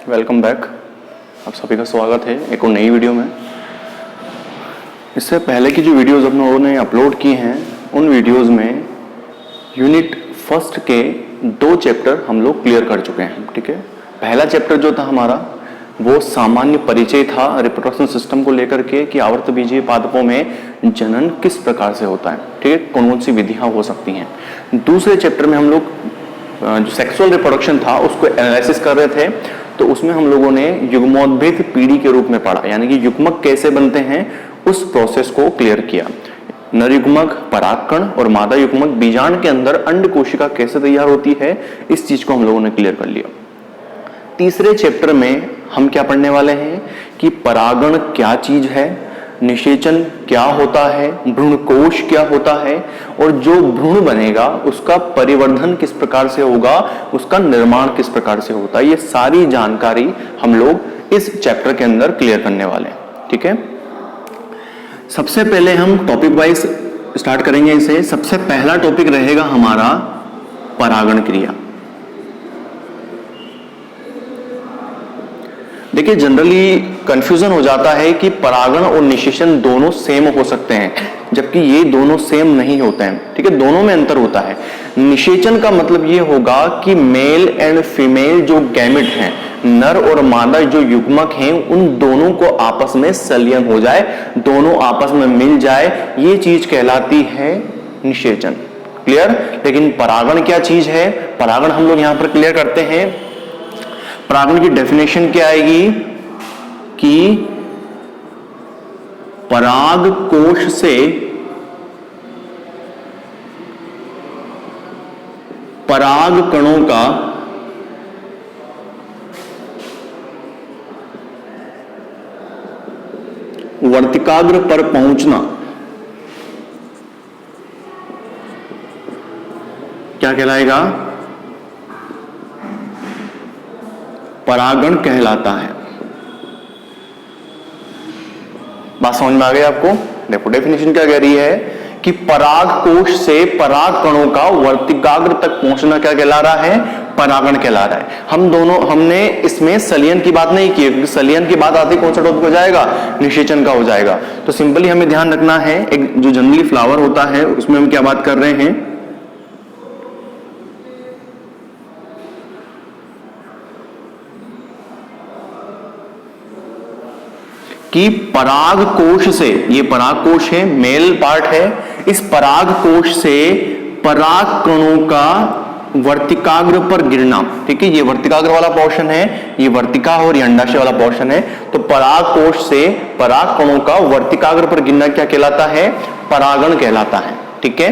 Welcome back. आप सभी का स्वागत है एक और नई वीडियो में। इससे पहले की जो वीडियोस हम लोगों ने अपलोड की हैं उन वीडियोस में यूनिट फर्स्ट के 2 चैप्टर हम लोग क्लियर कर चुके हैं। ठीक है, पहला चैप्टर जो था हमारा वो सामान्य परिचय था रिप्रोडक्शन सिस्टम को लेकर के कि आवर्तबीजीय पादपों में जनन किस प्रकार से होता है। ठीक है, कौन कौन सी विधियां हो सकती हैं। दूसरे चैप्टर में हम लोग जो सेक्सुअल रिप्रोडक्शन था उसको एनालिसिस कर रहे थे, तो उसमें हम लोगों ने युग्मोद्भिद पीढ़ी के रूप में पढ़ा, यानी कि युग्मक कैसे बनते हैं उस प्रोसेस को क्लियर किया। नर युग्मक, परागकण और मादा युग्मक बीजांड के अंदर अंड कोशिका कैसे तैयार होती है, इस चीज को हम लोगों ने क्लियर कर लिया। तीसरे चैप्टर में हम क्या पढ़ने वाले हैं कि परागण क्या चीज है, निषेचन क्या होता है, भ्रूणकोश क्या होता है और जो भ्रूण बनेगा उसका परिवर्धन किस प्रकार से होगा, उसका निर्माण किस प्रकार से होता है। ये सारी जानकारी हम लोग इस चैप्टर के अंदर क्लियर करने वाले हैं। ठीक है, सबसे पहले हम टॉपिक वाइज स्टार्ट करेंगे इसे। सबसे पहला टॉपिक रहेगा हमारा परागण क्रिया। देखिए, जनरली कंफ्यूजन हो जाता है कि परागण और निषेचन दोनों सेम हो सकते हैं, जबकि ये दोनों सेम नहीं होते हैं। ठीक है, दोनों में अंतर होता है। निषेचन का मतलब ये होगा कि मेल एंड फीमेल जो गैमेट हैं, नर और मादा जो युग्मक हैं, उन दोनों को आपस में संलयन हो जाए, दोनों आपस में मिल जाए, ये चीज कहलाती है निषेचन। क्लियर। लेकिन परागण क्या चीज है, परागण हम लोग यहां पर क्लियर करते हैं। परागण की डेफिनेशन क्या आएगी कि पराग कोश से पराग कणों का वर्तिकाग्र पर पहुंचना क्या कहलाएगा, परागण कहलाता है। बात समझ में आ गई आपको। देखो डेफिनेशन क्या कह रही है कि पराग कोश से पराग कणों का वर्तिकाग्र तक पहुंचना क्या कहला रहा है, परागण कहला रहा है। हमने इसमें संलयन की बात नहीं की, क्योंकि संलयन की बात आती कौन सा टॉपिक हो जाएगा, निषेचन का हो जाएगा। तो सिंपली हमें ध्यान रखना है, एक जो जनरली फ्लावर होता है उसमें हम क्या बात कर रहे हैं कि पराग कोश से, ये पराग कोश है, मेल पार्ट है, इस पराग कोश से पराग कणों का वर्तिकाग्र पर गिरना। ठीक है, ये वर्तिकाग्र वाला पोर्शन है, ये वर्तिका और ये अंडाशय वाला पोर्शन है। तो पराग कोश से पराग कणों का वर्तिकाग्र पर गिरना क्या कहलाता है, परागण कहलाता है। ठीक है,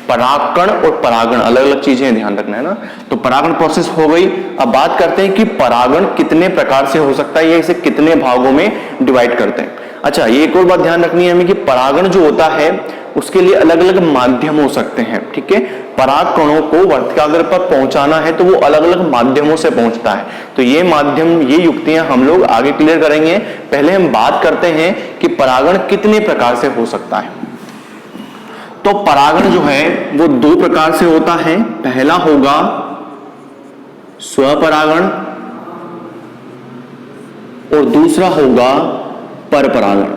परागकण और परागण अलग अलग चीजें हैं, ध्यान रखना है ना। तो परागण प्रोसेस हो गई। अब बात करते हैं कि परागण कितने प्रकार से हो सकता है या इसे कितने भागों में डिवाइड करते हैं। अच्छा, ये एक और बात ध्यान रखनी है हमें कि परागण जो होता है उसके लिए अलग अलग माध्यम हो सकते हैं। ठीक है, पराग कणों को वर्तिकाग्र पर पहुंचाना है तो वो अलग अलग माध्यमों से पहुंचता है। तो ये माध्यम, ये युक्तियां हम लोग आगे क्लियर करेंगे। पहले हम बात करते हैं कि परागण कितने प्रकार से हो सकता है। तो परागण जो है वो 2 प्रकार से होता है। पहला होगा स्वपरागण और दूसरा होगा परपरागण।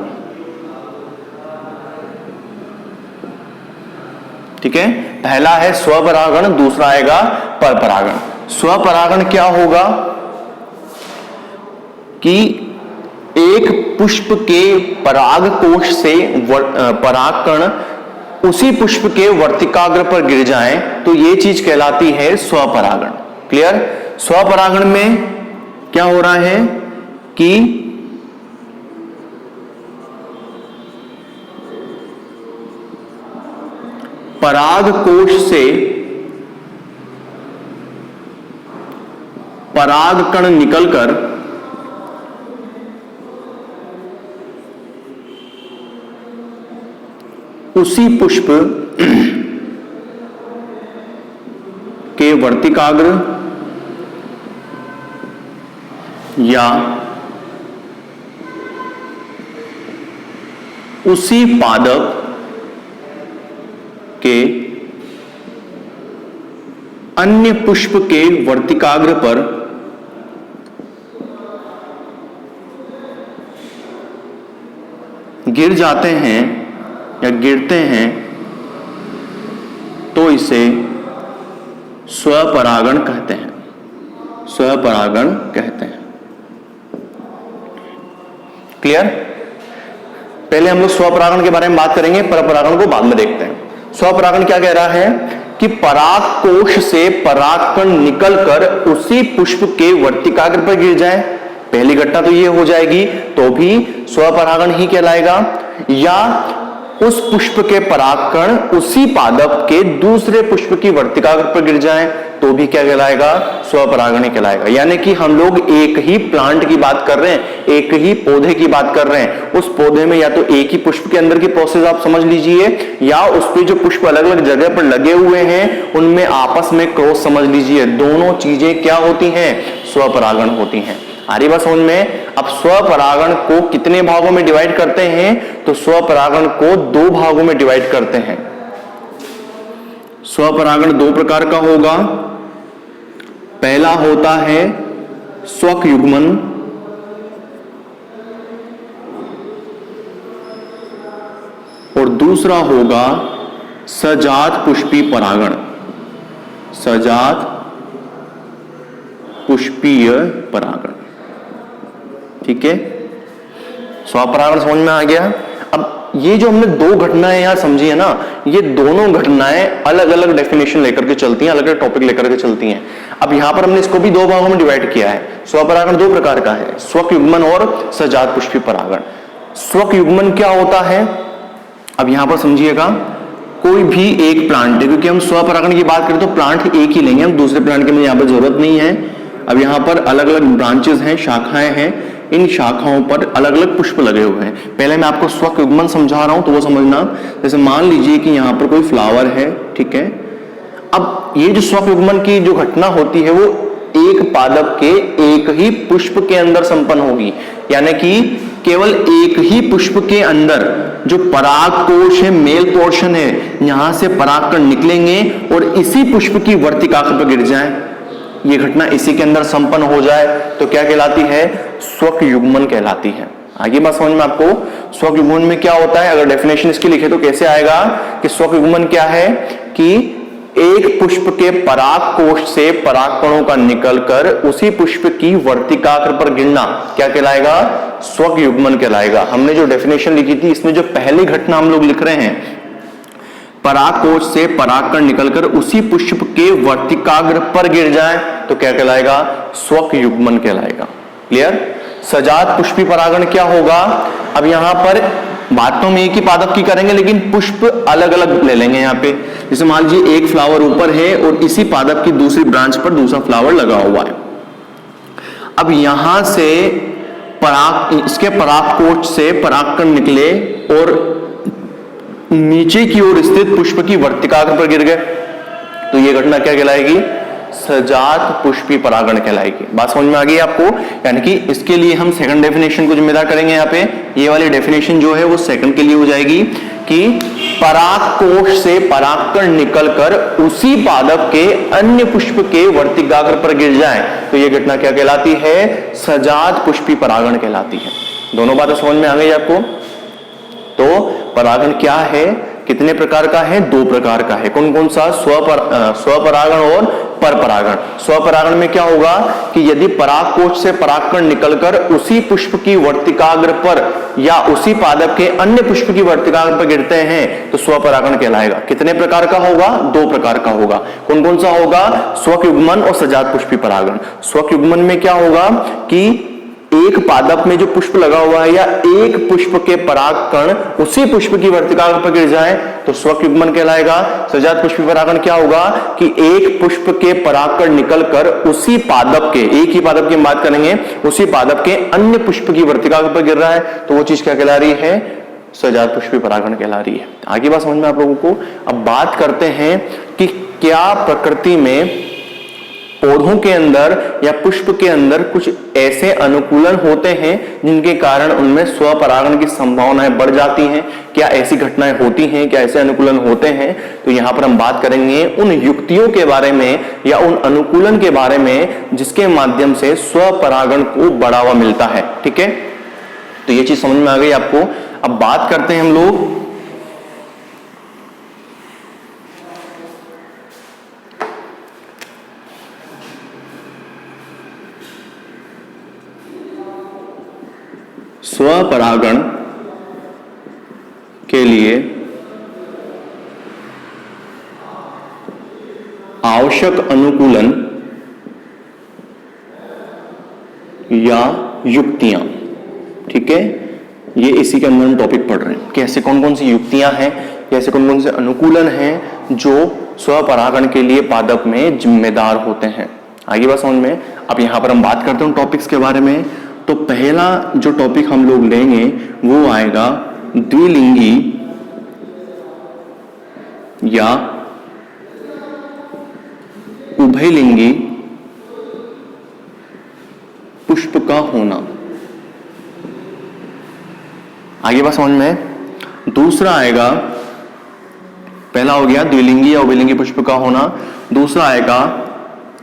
ठीक है, पहला है स्वपरागण, दूसरा आएगा परपरागण। स्वपरागण क्या होगा कि एक पुष्प के पराग कोश से परागकण उसी पुष्प के वर्तिकाग्र पर गिर जाएं तो ये चीज कहलाती है स्वपरागण। क्लियर। स्वपरागण में क्या हो रहा है कि पराग कोश से परागकण निकलकर उसी पुष्प के वर्तिकाग्र या उसी पादप के अन्य पुष्प के वर्तिकाग्र पर गिर जाते हैं या गिरते हैं तो इसे स्वपरागण कहते हैं, स्वपरागण कहते हैं। क्लियर? पहले हम लोग स्वपरागण के बारे में बात करेंगे, परपरागण को बाद में देखते हैं। स्वपरागण क्या कह रहा है कि पराग कोश से परागकण निकलकर उसी पुष्प के वर्तिकाग्र पर गिर जाए। पहली घटना तो ये हो जाएगी तो भी स्वपरागण ही कहलाएगा, या उस पुष्प के परागकण उसी पादप के दूसरे पुष्प की वर्तिकाग्र पर गिर जाएं तो भी क्या कहलाएगा? स्वपरागण ही कहलाएगा। यानी कि हम लोग एक ही प्लांट की बात कर रहे हैं, एक ही पौधे की बात कर रहे हैं। उस पौधे में या तो एक ही पुष्प के अंदर की प्रोसेस आप समझ लीजिए, या उस पे जो पुष्प अलग अलग जगह पर लगे हुए हैं उनमें आपस में क्रॉस समझ लीजिए। दोनों चीजें क्या होती हैं? स्वपरागण होती हैं। आ रही बात समझ में? अब स्वपरागण को कितने भागों में डिवाइड करते हैं? तो स्वपरागण को 2 भागों में डिवाइड करते हैं। स्वपरागण 2 प्रकार का होगा। पहला होता है स्वक युग्मन, और दूसरा होगा सजात पुष्पी परागण, सजात पुष्पीय परागण। ठीक है, स्वपरागण समझ में आ गया। अब ये जो हमने 2 घटनाएं यहां समझी है ना, ये दोनों घटनाएं अलग अलग डेफिनेशन लेकर के चलती हैं, अलग अलग टॉपिक लेकर के चलती हैं। अब यहां पर हमने इसको भी 2 भागों में डिवाइड किया है। स्वपरागण 2 प्रकार का है, स्वक युग्मन और सजात पुष्पी परागण। स्वक युग्मन क्या होता है? अब यहां पर समझिएगा, कोई भी एक प्लांट है, क्योंकि हम स्वपरागण की बात करें तो प्लांट एक ही लेंगे, हम दूसरे प्लांट की मुझे यहां पर जरूरत नहीं है। अब यहां पर अलग अलग ब्रांचेस हैं, शाखाएं हैं, इन शाखाओं पर अलग अलग पुष्प लगे हुए हैं। पहले मैं आपको स्वक युग्मन समझा रहा हूं तो वो समझना। जैसे मान लीजिए कि यहां पर कोई फ्लावर है, ठीक है। अब ये जो स्वक युग्मन की जो घटना होती है वो एक पादप के एक ही पुष्प के अंदर संपन्न होगी, यानी कि केवल एक ही पुष्प के अंदर जो पराग कोश है, मेल पोर्शन है, यहां से परागकण निकलेंगे और इसी पुष्प की वर्तिकाग्र पर गिर जाएं। ये घटना इसी के अंदर संपन्न हो जाए तो क्या कहलाती है? स्वक युग्मन कहलाती है। आगे बात समझ में आपको? स्वक युग्मन में क्या होता है? अगर डेफिनेशन इसकी लिखे तो कैसे आएगा कि स्वक युग्मन क्या है कि एक पुष्प के पराग कोश से परागकणों का निकलकर उसी पुष्प की वर्तिकाग्र पर गिरना क्या कहलाएगा? स्वक युग्मन कहलाएगा। हमने जो डेफिनेशन लिखी थी इसमें जो पहली घटना हम लोग लिख रहे हैं, पराग कोश से परागकण निकलकर उसी पुष्प के वर्तिकाग्र पर गिर जाए तो क्या कहलाएगा? स्वक युग्मन कहलाएगा। क्लियर? सजात पुष्पी परागण क्या होगा? अब यहां पर बात तो हम एक ही पादप की करेंगे लेकिन पुष्प अलग अलग ले लेंगे। यहां पे जैसे मान लीजिए एक फ्लावर ऊपर है और इसी पादप की दूसरी ब्रांच पर दूसरा फ्लावर लगा हुआ है। अब यहां से इसके परागकोश से परागकण निकले और नीचे की ओर स्थित पुष्प की वर्तिकाग्र पर गिर गए तो यह घटना क्या कहलाएगी? सजात पुष्पी परागण कहलाएगी। बात समझ में आ गई आपको? यानी कि इसके लिए हम सेकंड डेफिनेशन को जिम्मेदार करेंगे। यहाँ पे ये वाली डेफिनेशन जो है वो सेकंड के लिए हो जाएगी कि परागकोश से परागकण निकलकर उसी पादप के अन्य पुष्प के वर्तिकाग्र पर गिर जाए तो यह घटना क्या कहलाती है? सजात पुष्पी परागण कहलाती है। दोनों बातें समझ में आ गई आपको? तो परागण क्या है, कितने प्रकार का है? 2 प्रकार का है। कौन कौन सा? स्वपरागण और परपरागण। स्वपरागण में क्या होगा कि यदि परागकोश से परागकण निकलकर उसी पुष्प की वर्तिकाग्र पर या उसी पादप के अन्य पुष्प की वर्तिकाग्र पर गिरते हैं तो स्वपरागण कहलाएगा। कितने प्रकार का होगा? 2 प्रकार का होगा। कौन कौन सा होगा? स्वक युग्मन और सजात पुष्पी परागण। स्वक युग्मन में क्या होगा कि एक पादप में जो पुष्प लगा हुआ है या एक पुष्प के परागकण उसी पुष्प की वर्तिकाग्र पर गिर जाए तो स्वक युग्मन कहलाएगा। सजात पुष्पी परागण क्या होगा कि एक पुष्प के परागकण निकलकर उसी पादप के, एक ही पादप की बात करेंगे, उसी पादप के अन्य पुष्प की वर्तिकाग्र पर गिर रहा है तो वो चीज क्या कहला रही है? सजात पुष्पी परागण कहला रही है। आगे बात समझ में आप लोगों को? अब बात करते हैं कि क्या प्रकृति में पौधों के अंदर या पुष्प के अंदर कुछ ऐसे अनुकूलन होते हैं जिनके कारण उनमें स्वपरागण की संभावनाएं बढ़ जाती हैं। क्या ऐसी घटनाएं होती हैं? क्या ऐसे अनुकूलन होते हैं? तो यहां पर हम बात करेंगे उन युक्तियों के बारे में या उन अनुकूलन के बारे में जिसके माध्यम से स्वपरागण को बढ़ावा मिलता है। ठीक है, तो ये चीज समझ में आ गई आपको? अब बात करते हैं हम लोग स्वपरागण के लिए आवश्यक अनुकूलन या युक्तियां। ठीक है, ये इसी के अंदर हम टॉपिक पढ़ रहे हैं कि ऐसे कौन कौन सी युक्तियां हैं या ऐसे कौन कौन से अनुकूलन हैं जो स्वपरागण के लिए पादप में जिम्मेदार होते हैं। आगे बात समझ में। अब यहां पर हम बात करते हैं टॉपिक्स के बारे में। तो पहला जो टॉपिक हम लोग लेंगे वो आएगा द्विलिंगी या उभयलिंगी पुष्प का होना। आगे बात समझ में। दूसरा आएगा, पहला हो गया द्विलिंगी या उभयलिंगी पुष्प का होना। दूसरा आएगा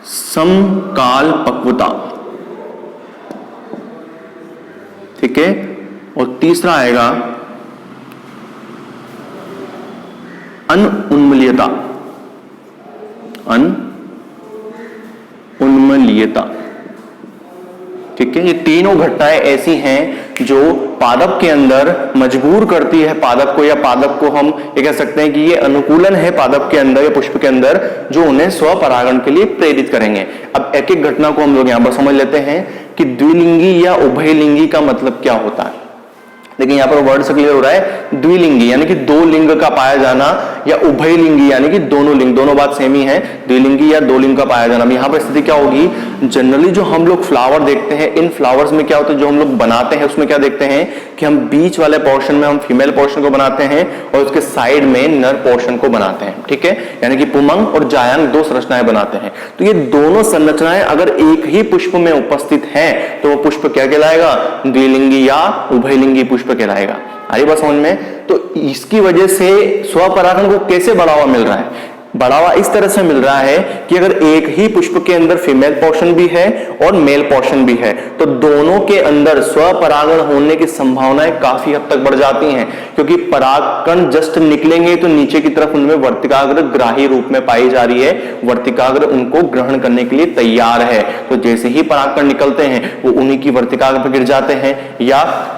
समकाल पक्वता। ठीक है, और तीसरा आएगा अनउन्मूल्यता। अनउन्मूल्यता। ठीक है, ये तीनों घटनाएं ऐसी हैं जो पादप के अंदर मजबूर करती है पादप को, या पादप को हम ये कह सकते हैं कि ये अनुकूलन है पादप के अंदर या पुष्प के अंदर जो उन्हें स्वपरागण के लिए प्रेरित करेंगे। अब एक एक घटना को हम लोग यहां पर समझ लेते हैं कि द्विलिंगी या उभयलिंगी का मतलब क्या होता है। लेकिन यहां पर वर्ड से क्लियर हो रहा है, द्विलिंगी यानी कि दो लिंग का पाया जाना, या उभयलिंगी यानी कि दोनों लिंग, दोनों बात सेम ही है, द्विलिंगी या दो लिंग का पाया जाना। यहां पर स्थिति क्या होगी, जनरली जो हम लोग फ्लावर देखते हैं, इन फ्लावर्स में क्या होता है, जो हम लोग बनाते हैं उसमें क्या देखते हैं कि हम बीच वाले पोर्शन में हम फीमेल पोर्शन को बनाते हैं और उसके साइड में नर पोर्शन को बनाते हैं। ठीक है, यानी कि पुमंग और जायांग दो संरचनाएं बनाते हैं। तो ये दोनों संरचनाएं अगर एक ही पुष्प में उपस्थित हैं तो वो पुष्प क्या कहलाएगा, द्विलिंगी या उभयलिंगी पुष्प कहलाएगा। आई बात समझ में। तो इसकी वजह से स्वपरागण को कैसे बढ़ावा मिल रहा है, बढ़ावा इस तरह से मिल रहा है कि अगर एक ही पुष्प के अंदर फीमेल पोर्शन भी है और मेल पोर्शन भी है तो दोनों के अंदर स्वपरागण होने की संभावनाएं काफी हद तक बढ़ जाती हैं, क्योंकि परागकण जस्ट निकलेंगे तो नीचे की तरफ उनमें वर्तिकाग्र ग्राही रूप में पाई जा रही है, वर्तिकाग्र उनको ग्रहण करने के लिए तैयार है। तो जैसे ही परागकण निकलते हैं वो उन्हीं की वर्तिकाग्र पर गिर जाते हैं, या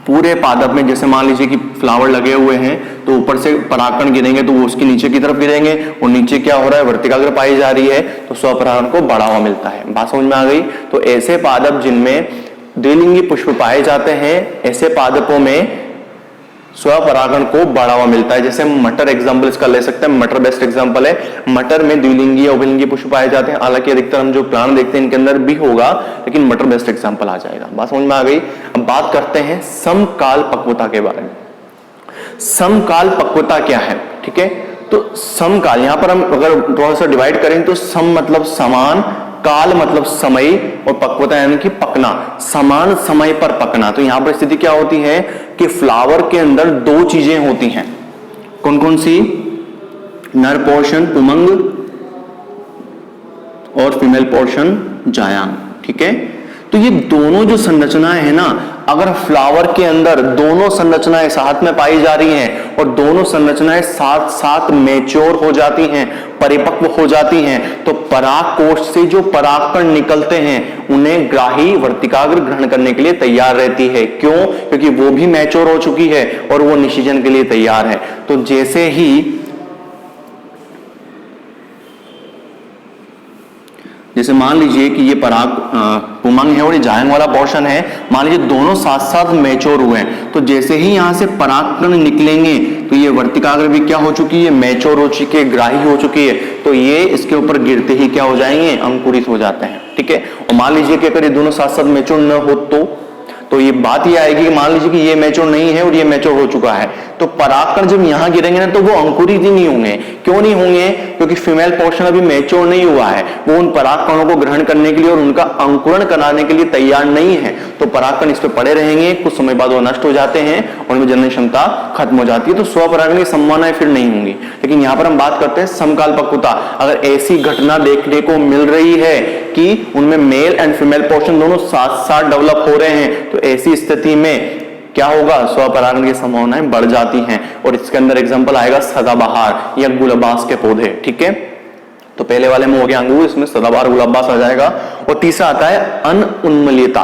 पूरे पादप में जैसे मान लीजिए कि फ्लावर लगे हुए हैं तो ऊपर से परागकण गिरेंगे तो वो उसके नीचे की तरफ गिरेंगे और नीचे क्या हो रहा है, वर्तिकाग्र पाई जा रही है, तो स्वपरागण को बढ़ावा मिलता है। बात समझ में आ गई। तो ऐसे पादप जिनमें द्विलिंगी पुष्प पाए जाते हैं, ऐसे पादपों में स्वपरागण को बढ़ावा मिलता है। जैसे मटर एग्जांपल इसका ले सकते हैं, मटर बेस्ट एग्जांपल है। मटर में द्विलिंगी या उभयलिंगी पुष्प पाए जाते हैं, हालांकि अधिकतर हम जो प्लांट देखते हैं इनके अंदर भी होगा, लेकिन मटर बेस्ट एग्जांपल आ जाएगा। बात समझ में आ गई। अब बात करते हैं समकाल पक्वता के बारे में। समकाल पक्वता क्या है, ठीक है। तो समकाल यहां पर हम अगर थोड़ा सा डिवाइड करें तो सम मतलब समान, काल मतलब समय, और पक्वता यानी कि पकना, समान समय पर पकना। तो यहां पर स्थिति क्या होती है कि फ्लावर के अंदर दो चीजें होती हैं। कौन कौन सी, नर पोर्शन पुमंग और फीमेल पोर्शन जायांग। ठीक है, तो ये दोनों जो संरचनाएं हैं ना, अगर फ्लावर के अंदर दोनों संरचनाएं साथ में पाई जा रही हैं और दोनों संरचनाएं साथ साथ मैच्योर हो जाती हैं, परिपक्व हो जाती हैं, तो पराग कोष से जो परागकण निकलते हैं उन्हें ग्राही वर्तिकाग्र ग्रहण करने के लिए तैयार रहती है। क्यों? क्योंकि वो भी मैच्योर हो चुकी है और वो निषेचन के लिए तैयार है। तो जैसे ही जैसे मान लीजिए कि ये पराग पुमंग है और ये जायांग वाला पोर्शन है, मान लीजिए दोनों साथ साथ मैच्योर हुए हैं, तो जैसे ही यहां से परागकण निकलेंगे तो ये वर्तिकाग्र भी क्या हो चुकी है, मैच्योर हो चुकी है, ग्राही हो चुकी है, तो ये इसके ऊपर गिरते ही क्या हो जाएंगे, अंकुरित हो जाते हैं। ठीक है, और मान लीजिए कि अगर ये दोनों साथ साथ मैच्योर न हो तो ये बात ये आएगी कि मान लीजिए कि ये मैच्योर नहीं है और ये मैच्योर हो चुका है, तो परागकण जब यहां गिरेंगे ना तो वो अंकुरित ही नहीं होंगे। क्यों नहीं होंगे? क्योंकि फीमेल पोर्शन अभी मैच्योर नहीं हुआ है, वो उन परागकणों को ग्रहण करने के लिए और उनका अंकुरण कराने के लिए तैयार नहीं है। तो परागकण इस पे पड़े रहेंगे, कुछ समय बाद वो नष्ट हो जाते हैं और उनमें जनन क्षमता खत्म हो जाती है, तो स्वपरागण की संभावनाएं फिर नहीं होंगी। लेकिन यहां पर हम बात करते हैं समकाल पक्वता। अगर ऐसी घटना देखने को मिल रही है कि उनमें मेल एंड फीमेल पोर्शन दोनों साथ साथ डेवलप हो रहे हैं, तो ऐसी स्थिति में क्या होगा, स्वपरागण की संभावनाएं बढ़ जाती हैं। और इसके अंदर एग्जांपल आएगा सदाबहार या गुलबास के पौधे। ठीक है, तो पहले वाले में हो गया अंगूर, इसमें सदाबहार गुलाबास आ जाएगा। और तीसरा आता है अनउन्मलियता।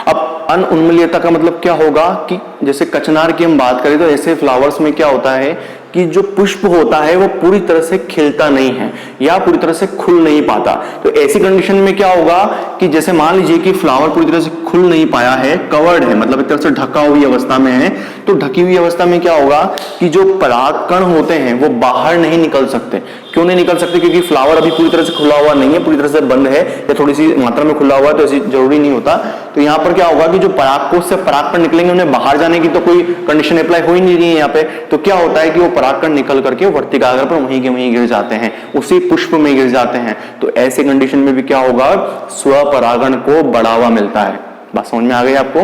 अब अनउन्मलियता का मतलब क्या होगा कि जैसे कचनार की हम बात करें तो ऐसे फ्लावर्स में क्या होता है कि जो पुष्प होता है वो पूरी तरह से खिलता नहीं है या पूरी तरह से खुल नहीं पाता। तो ऐसी कंडीशन में क्या होगा कि जैसे मान लीजिए कि फ्लावर पूरी तरह से खुल नहीं पाया है, कवर्ड है, मतलब एक तरह से ढका हुई अवस्था में है, तो ढकी हुई अवस्था में क्या होगा कि जो परागकण होते हैं वो बाहर नहीं निकल सकते। क्यों नहीं निकल सकते? क्योंकि फ्लावर अभी पूरी तरह से खुला हुआ नहीं है, पूरी तरह से बंद है या थोड़ी सी मात्रा में खुला हुआ है, तो ऐसी जरूरी नहीं होता। तो यहाँ पर क्या होगा कि जो परागकोश से परागकण निकलेंगे उन्हें बाहर जाने की तो कोई कंडीशन अप्लाई हो ही नहीं रही है यहाँ पे। तो क्या होता है कि वो परागकण निकल करके वर्तिकाग्र पर वहीं के वहीं गिर जाते हैं, उसी पुष्प में गिर जाते हैं। तो ऐसे कंडीशन में भी क्या होगा, स्वपरागण को बढ़ावा मिलता है। बात समझ में आ गई आपको?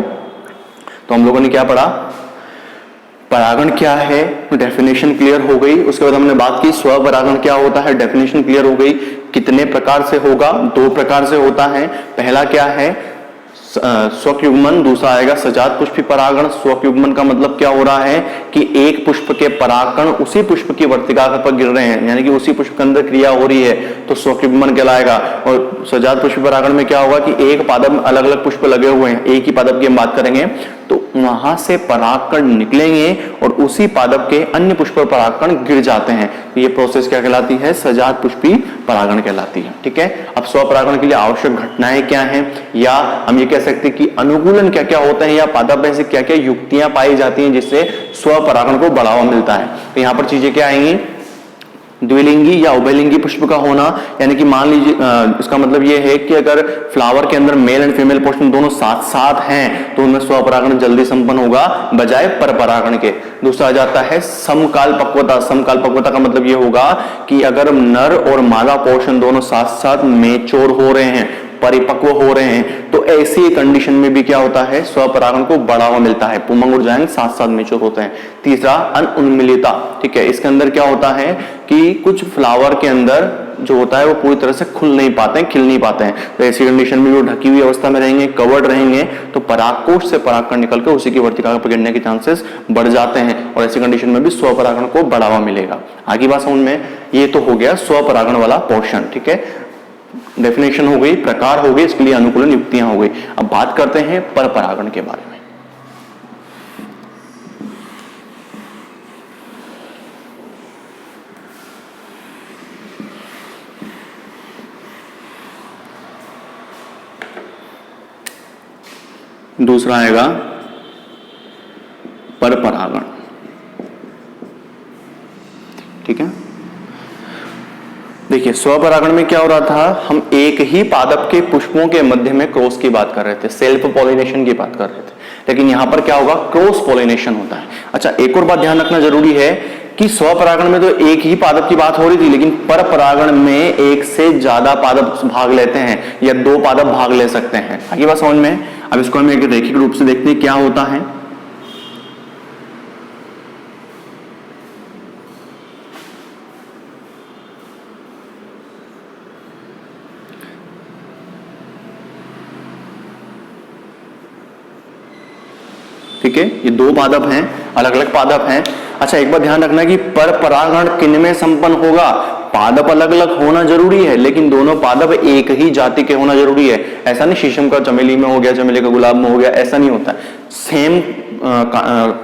तो हम लोगों ने क्या पढ़ा, परागण क्या है, डेफिनेशन क्लियर हो गई। उसके बाद हमने बात की स्वपरागण क्या होता है, डेफिनेशन क्लियर हो गई। कितने प्रकार से होगा, 2 प्रकार से होता है। पहला क्या है, स्वयुग्मन, दूसरा आएगा सजात पुष्पी परागण। स्वयुग्मन का मतलब क्या हो रहा है कि एक पुष्प के परागकण उसी पुष्प की वर्तिकाग्र पर गिर रहे हैं, यानी कि उसी पुष्प के अंदर क्रिया हो रही है, तो स्वयुग्मन कहलाएगा। और सजात पुष्पी परागण में क्या होगा कि एक पादप में अलग अलग पुष्प लगे हुए हैं, एक ही पादप की हम बात करेंगे, तो वहां से परागकण निकलेंगे और उसी पादप के अन्य पुष्प पर परागकण गिर जाते हैं। तो ये प्रोसेस क्या कहलाती है, सजात पुष्पी परागण कहलाती है। ठीक है, अब स्वपरागण के लिए आवश्यक घटनाएं क्या हैं, या हम ये कह सकते हैं कि अनुकूलन क्या क्या होते हैं, या पादप में से क्या क्या युक्तियां पाई जाती हैं जिससे स्वपरागण को बढ़ावा मिलता है। तो यहां पर चीजें क्या आएंगी, द्विलिंगी या उभयलिंगी पुष्प का होना, यानी कि मान लीजिए इसका मतलब यह है कि अगर फ्लावर के अंदर मेल एंड फीमेल पोर्शन दोनों साथ साथ हैं तो उनमें स्वपरागण जल्दी संपन्न होगा बजाय परपरागण के। दूसरा आ जाता है समकाल पक्वता। समकाल पक्वता का मतलब यह होगा कि अगर नर और मादा पोर्शन दोनों साथ साथ मैच्योर हो रहे हैं, परिपक्व हो रहे हैं, तो ऐसी कंडीशन में भी क्या होता है, स्वपरागण को बढ़ावा मिलता है, पुमंग और जायंग साथ साथ मैच्योर होते हैं। तीसरा अनउन्मिलिता। ठीक है, इसके अंदर क्या होता है कि कुछ फ्लावर के अंदर जो होता है वो पूरी तरह से खुल नहीं पाते हैं, खिल नहीं पाते हैं। तो ऐसी कंडीशन में वो ढकी हुई अवस्था में रहेंगे, कवर्ड रहेंगे, तो परागकोश से परागकण निकलकर उसी की वर्तिकाग्र पर गिरने के चांसेस बढ़ जाते हैं, और ऐसी कंडीशन में भी स्वपरागण को बढ़ावा मिलेगा। आगे बात समझ में, ये तो हो गया स्वपरागण वाला पोर्शन। ठीक है, डेफिनेशन हो गई, प्रकार हो गए, इसके लिए अनुकूलन युक्तियां हो गई। अब बात करते हैं परपरागण के बारे में। दूसरा आएगा परपरागण। ठीक है, देखिए स्वपरागण में क्या हो रहा था, हम एक ही पादप के पुष्पों के मध्य में क्रॉस की बात कर रहे थे, सेल्फ पॉलिनेशन की बात कर रहे थे, लेकिन यहां पर क्या होगा, क्रॉस पॉलिनेशन होता है। अच्छा, एक और बात ध्यान रखना जरूरी है कि स्वपरागण में तो एक ही पादप की बात हो रही थी, लेकिन परपरागण में एक से ज्यादा पादप भाग लेते हैं या 2 पादप भाग ले सकते हैं। आगे बात समझ में। अब इसको हम एक रैखिक रूप से देखते हैं क्या होता है। ठीक है, ये 2 पादप हैं, अलग अलग पादप हैं। अच्छा, एक बात ध्यान रखना कि परपरागण किनमें संपन्न होगा, पादप अलग अलग होना जरूरी है, लेकिन दोनों पादप एक ही जाति के होना जरूरी है। ऐसा नहीं शीशम का चमेली में हो गया, चमेली का गुलाब में हो गया, ऐसा नहीं होता। सेम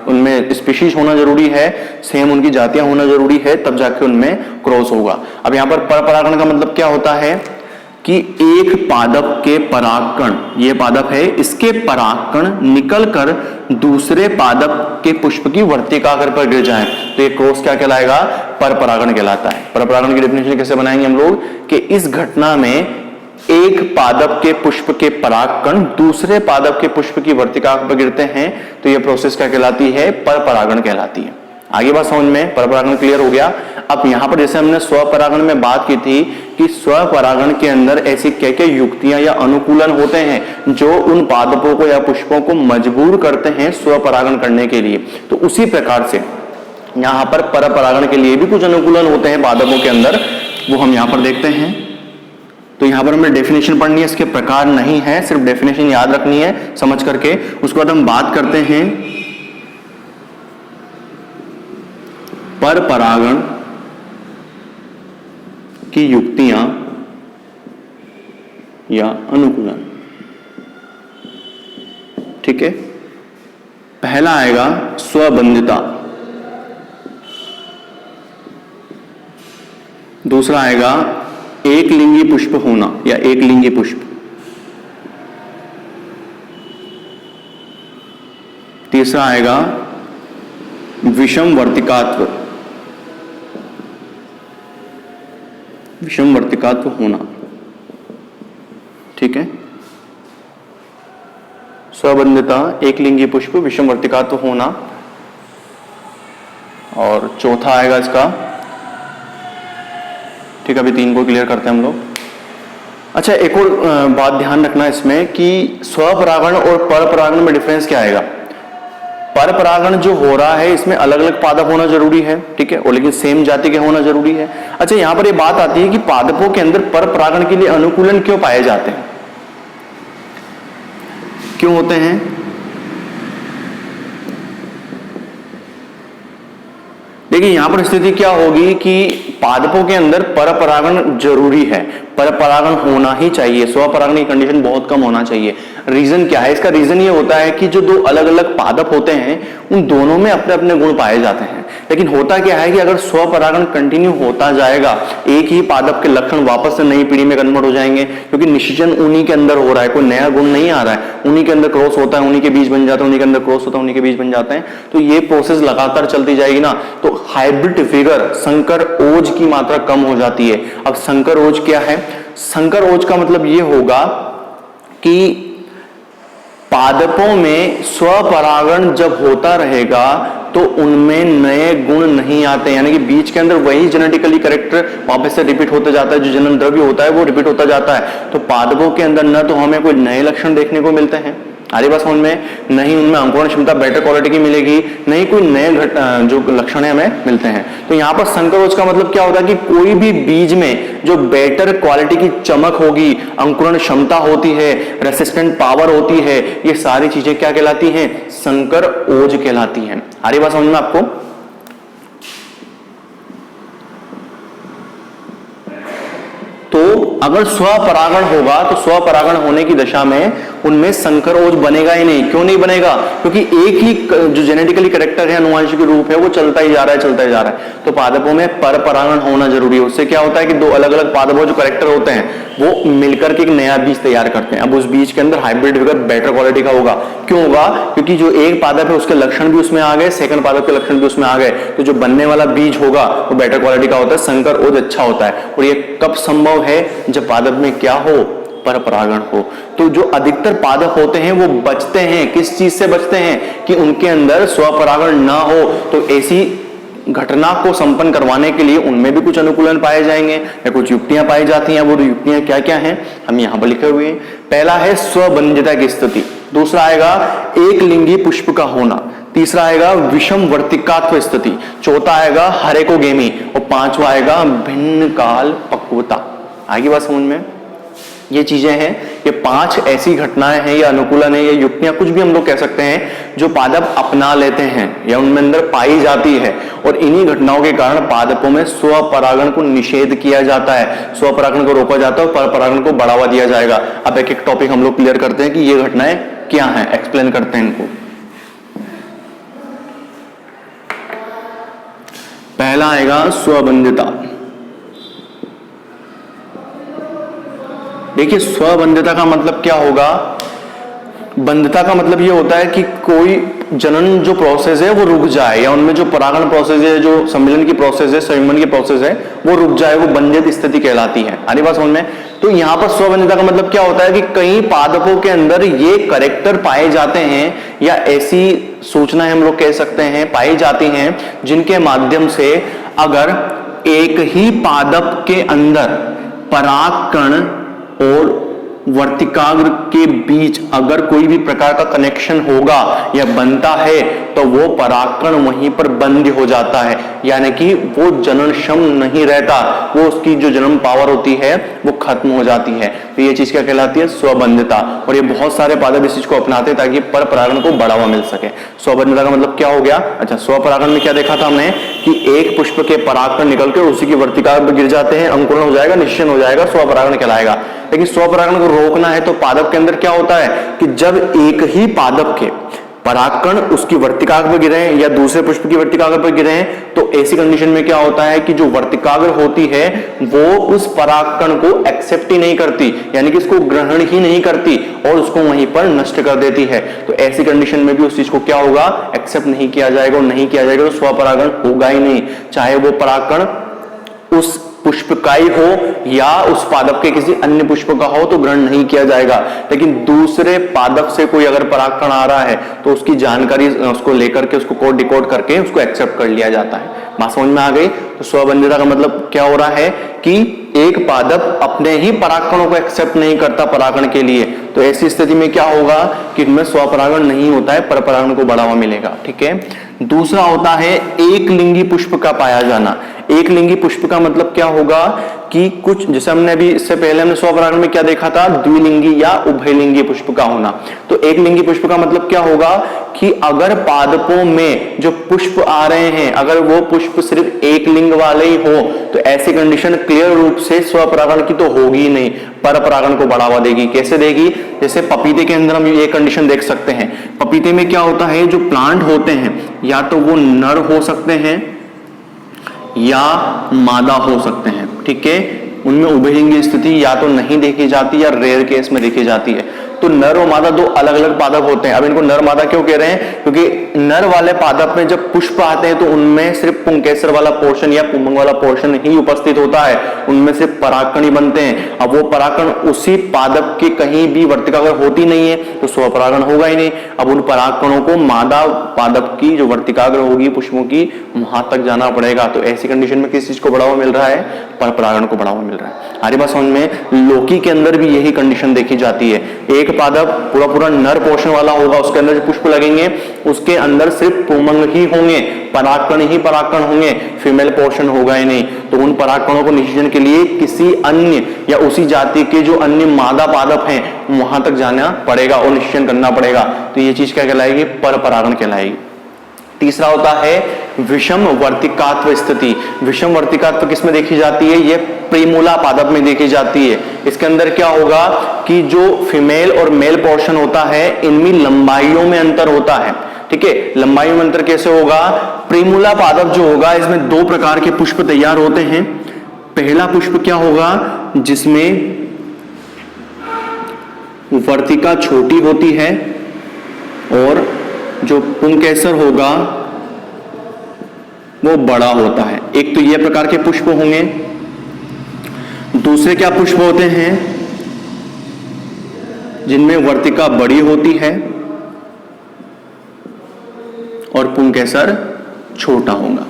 उनमें स्पीशीज होना जरूरी है, सेम उनकी जातियां होना जरूरी है, तब जाके उनमें क्रॉस होगा। अब यहां पर परपरागण का मतलब क्या होता है कि एक पादप के परागकण, ये पादप है, इसके परागकण निकलकर दूसरे पादप के पुष्प की वर्तिकाग्र पर गिर जाएं, तो ये क्रॉस क्या कहलाएगा, परपरागण कहलाता है। परपरागण की डेफिनेशन कैसे बनाएंगे हम लोग कि इस घटना में एक पादप के पुष्प के परागकण दूसरे पादप के पुष्प की वर्तिकाग्र पर गिरते हैं, तो यह प्रोसेस क्या कहलाती है, परपरागण कहलाती है। आगे बात समझ में, परपरागण क्लियर हो गया। अब यहां पर जैसे हमने स्वपरागण में बात की थी कि स्वपरागण के अंदर ऐसी क्या क्या युक्तियां या अनुकूलन होते हैं जो उन पादपों को या पुष्पों को मजबूर करते हैं स्वपरागण करने के लिए, तो उसी प्रकार से यहां पर परपरागण के लिए भी कुछ अनुकूलन होते हैं पादपों के अंदर, वो हम यहां पर देखते हैं। तो यहां पर हमें डेफिनेशन पढ़नी है, इसके प्रकार नहीं है, सिर्फ डेफिनेशन याद रखनी है समझ करके। उसके बाद हम बात करते हैं पर परागण की युक्तियां या अनुकूलन। ठीक है, पहला आएगा स्वबंधिता, दूसरा आएगा एक लिंगी पुष्प होना या एक लिंगी पुष्प, तीसरा आएगा विषम वर्तिकात्व, विषम वर्तिकात्व होना। ठीक है, स्वबंधिता, एक लिंगी पुष्प, विषम वर्तिकात्व होना, और चौथा आएगा इसका, ठीक है, अभी तीन को क्लियर करते हैं हम लोग। अच्छा, एक और बात ध्यान रखना इसमें कि स्वपरागण और परपरागण में डिफरेंस क्या आएगा। परपरागण जो हो रहा है इसमें अलग अलग पादप होना जरूरी है, ठीक है, और लेकिन सेम जाति के होना जरूरी है। अच्छा, यहां पर ये बात आती है कि पादपों के अंदर परपरागण के लिए अनुकूलन क्यों पाए जाते हैं, क्यों होते हैं? देखिए, यहां पर स्थिति क्या होगी कि पादपों के अंदर परपरागण जरूरी है, परपरागण होना ही चाहिए, स्वपरागण की कंडीशन बहुत कम होना चाहिए। रीजन क्या है इसका? रीजन ये होता है कि जो दो अलग अलग पादप होते हैं उन दोनों में अपने अपने गुण पाए जाते हैं, लेकिन होता क्या है कि अगर स्वपरागण कंटिन्यू होता जाएगा, एक ही पादप के लक्षण वापस से नई पीढ़ी में कन्वर्ट हो जाएंगे, क्योंकि निषेचन उन्हीं के अंदर हो रहा है, कोई नया गुण नहीं आ रहा है, उन्हीं के अंदर क्रॉस होता है, उन्हीं के बीज बन जाते हैं, उन्हीं के अंदर क्रॉस होता है, उन्हीं के बीज बन जाते हैं। तो ये प्रोसेस लगातार चलती जाएगी ना, तो हाइब्रिड फिगर, संकर ओज की मात्रा कम हो जाती है। अब संकर ओज क्या है? संकर ओज का मतलब ये होगा कि पादपों में स्वपरागण जब होता रहेगा तो उनमें नए गुण नहीं आते, यानी कि बीज के अंदर वही जेनेटिकली कैरेक्टर वापस से रिपीट होता जाता है, जो जन्म द्रव्य होता है वो रिपीट होता जाता है। तो पादपों के अंदर न तो हमें कोई नए लक्षण देखने को मिलते हैं आगे बस उनमें, नहीं उनमें अंकुरण क्षमता बेटर क्वालिटी की मिलेगी, नहीं कोई नए जो लक्षण हमें मिलते हैं। तो यहाँ पर संकरोच का मतलब क्या होता है कि कोई भी बीज में जो बेटर क्वालिटी की चमक होगी, अंकुरण क्षमता होती है, रेसिस्टेंट पावर होती है, ये सारी चीजें क्या कहलाती हैं? संकर ओज कहलाती हैं। आगे बात समझ में आपको? तो अगर स्वपरागण होगा तो स्वपरागण होने की दशा में उनमें संकर ओज बनेगा ही नहीं। क्यों नहीं बनेगा? क्योंकि एक ही जो जेनेटिकली कैरेक्टर है, अनुवांशिक रूप है, वो चलता ही जा रहा है, चलता ही जा रहा है। तो पादपों में परपरागण होना जरूरी है। उससे क्या होता है कि दो अलग अलग पादपों जो कैरेक्टर होते हैं वो मिलकर के एक नया बीज तैयार करते हैं। अब उस बीज के अंदर हाइब्रिड फिगर बेटर क्वालिटी का होगा। क्यों होगा? क्योंकि जो एक पादप है उसके लक्षण भी उसमें आ गए, सेकंड पादप के लक्षण भी उसमें आ गए, तो जो बनने वाला बीज होगा वो बेटर क्वालिटी का होता है, संकर ओज अच्छा होता है। और ये कब संभव है? जब पादप में क्या हो? परपरागण हो। तो जो अधिकतर पादप होते हैं वो बचते हैं, किस चीज से बचते हैं? कि उनके अंदर स्वपरागण ना हो। तो ऐसी घटना को संपन्न करवाने के लिए उनमें भी कुछ अनुकूलन पाए जाएंगे या कुछ युक्तियां पाई जाती हैं। वो युक्तियां क्या क्या हैं हम यहां पर लिखे हुए हैं। पहला है स्वबंधिता की स्थिति, दूसरा आएगा एक लिंगी पुष्प का होना, तीसरा आएगा विषम वर्तिकात्व स्थिति, चौथा आएगा हरेकोगेमी और पांचवा आएगा भिन्न काल पक्वता। आगे बात समझ में? ये चीजें हैं, ये पांच ऐसी घटनाएं हैं या अनुकूलन है या युक्तियां, कुछ भी हम लोग कह सकते हैं, जो पादप अपना लेते हैं या उनमें अंदर पाई जाती है। और इन्हीं घटनाओं के कारण पादपों में स्वपरागण को निषेध किया जाता है, स्वपरागण को रोका जाता है और परपरागण को बढ़ावा दिया जाएगा। अब एक एक टॉपिक हम लोग क्लियर करते हैं कि ये घटनाएं क्या हैं, एक्सप्लेन करते हैं इनको। पहला आएगा स्वबंधिता। देखिए, स्वबंधिता का मतलब क्या होगा? बंधिता का मतलब ये होता है कि कोई जनन जो प्रोसेस है वो रुक जाए, या उनमें जो परागण प्रोसेस है, जो सम्मिलन की प्रोसेस है, संयुग्मन की प्रोसेस है, वो रुक जाए, वो बंधित स्थिति कहलाती है। आनी बात समझ में? तो यहां पर स्वबंधिता का मतलब क्या होता है कि कई पादपों के अंदर ये कैरेक्टर पाए जाते हैं या ऐसी सूचनाएं हम लोग कह सकते हैं पाई जाती हैं, जिनके माध्यम से अगर एक ही पादप के अंदर परागकण और वर्तिकाग्र के बीच अगर कोई भी प्रकार का कनेक्शन होगा या बनता है तो वो परागकण वहीं पर बंद हो जाता है, यानी कि वो जननक्षम नहीं रहता, वो उसकी जो जन्म पावर होती है वो खत्म हो जाती है। तो ये चीज क्या कहलाती है? स्वबंधिता। और ये बहुत सारे पादप इस चीज को अपनाते हैं ताकि पर परागण को बढ़ावा मिल सके। स्वबंधिता का मतलब क्या हो गया? अच्छा, स्वपरागण में क्या देखा था हमने कि एक पुष्प के परागकण निकलकर उसी की वर्तिकाग्र में गिर जाते हैं, अंकुरण हो जाएगा, निश्चन हो जाएगा, स्वपरागण कहलाएगा। लेकिन स्वपरागण को रोकना है तो पादप के अंदर क्या होता है कि जब एक ही पादप के परागकण उसकी वर्तिकाग्र पर गिरे या दूसरे पुष्प की वर्तिकाग्र पर गिरे तो ऐसी कंडीशन में क्या होता है कि जो वर्तिकाग्र होती है वो उस परागकण को एक्सेप्ट ही नहीं करती, यानी कि इसको ग्रहण ही नहीं करती और उसको वहीं पर नष्ट कर देती है। तो ऐसी कंडीशन में भी उस चीज को क्या होगा? एक्सेप्ट नहीं किया जाएगा, और नहीं किया जाएगा तो स्वपरागण होगा ही नहीं, चाहे वो परागकण उस पुष्प का ही हो या उस पादप के किसी अन्य पुष्प का हो तो ग्रहण नहीं किया जाएगा। लेकिन दूसरे पादप से कोई अगर परागकण आ रहा है तो उसकी जानकारी उसको लेकर के उसको कोड डिकोड करके उसको एक्सेप्ट कर लिया जाता है। बात समझ में आ गई? तो स्वबंधिता का मतलब क्या हो रहा है कि एक पादप अपने ही परागकणों को एक्सेप्ट नहीं करता परागण के लिए, तो ऐसी स्थिति में क्या होगा कि इनमें स्वपरागण नहीं होता है, परपरागण को बढ़ावा मिलेगा। ठीक है। दूसरा होता है एक लिंगी पुष्प का पाया जाना। एक लिंगी पुष्प का मतलब क्या होगा कि कुछ, जैसे हमने अभी इससे पहले हमने स्वपरागण में क्या देखा था? द्विलिंगी या उभयलिंगी पुष्प का होना। तो एक लिंगी पुष्प का मतलब क्या होगा कि अगर पादपों में जो पुष्प आ रहे हैं अगर वो पुष्प सिर्फ एक लिंग वाले ही हो तो ऐसी कंडीशन क्लियर रूप से स्वपरागण की तो होगी ही नहीं, परपरागण को बढ़ावा देगी। कैसे देगी? जैसे पपीते के अंदर हम ये कंडीशन देख सकते हैं। पपीते में क्या होता है, जो प्लांट होते हैं या तो वो नर हो सकते हैं या मादा हो सकते हैं। ठीक है। उनमें उभयलिंगी स्थिति या तो नहीं देखी जाती या रेयर केस में देखी जाती है। तो नर और मादा दो अलग अलग पादप होते हैं। अब इनको नर मादा क्यों कह रहे हैं? क्योंकि नर वाले पादप में जब पुष्प आते हैं तो उनमें सिर्फ पुंकेसर वाला पोर्शन या पुंबंग वाला पोर्शन ही उपस्थित होता है, उनमें सिर्फ परागकण ही बनते हैं। अब वो परागकण उसी पादप के कहीं भी वर्तिकाग्र होती नहीं है तो स्वपरागण होगा ही नहीं। अब उन परागकणों को मादा पादप की जो वर्तिकाग्र होगी पुष्पों की वहां तक जाना पड़ेगा। तो ऐसी कंडीशन में किस चीज को बढ़ावा मिल रहा है? परपरागण को बढ़ावा मिल रहा है। हमारी बात समझ में? लौकी के अंदर भी यही कंडीशन देखी जाती है। एक पादप पूरा पूरा नर पोषण वाला होगा, उसके अंदर जो पुष्प लगेंगे उसके अंदर सिर्फ पुंबंग ही होंगे, परागकण ही परागकण होंगे, फीमेल पोर्शन होगा ही नहीं। तो उन परागकणों को निषेचन के लिए किसी अन्य या उसी जाति के जो अन्य मादा पादप हैं वहां तक जाना पड़ेगा और निषेचन करना पड़ेगा। तो ये चीज क्या कहलाएगी? परपरागण कहलाएगी। तीसरा होता है विषम वर्तिकात्व स्थिति। विषम वर्तिकात्व किसमें देखी जाती है? ये प्रीमूला पादप में देखी जाती है। इसके अंदर क्या होगा कि जो फीमेल और मेल पोर्शन होता है इनमें लंबाइयों में अंतर होता है। ठीक है। लंबाइयों में अंतर कैसे होगा? प्रीमूला पादप जो होगा इसमें दो प्रकार के पुष्प तैयार होते हैं। पहला पुष्प क्या होगा? जिसमें वर्तिका छोटी होती है और जो पुंकेसर होगा वो बड़ा होता है। एक तो ये प्रकार के पुष्प होंगे। दूसरे क्या पुष्प होते हैं? जिनमें वर्तिका बड़ी होती है और पुंकेसर छोटा होगा।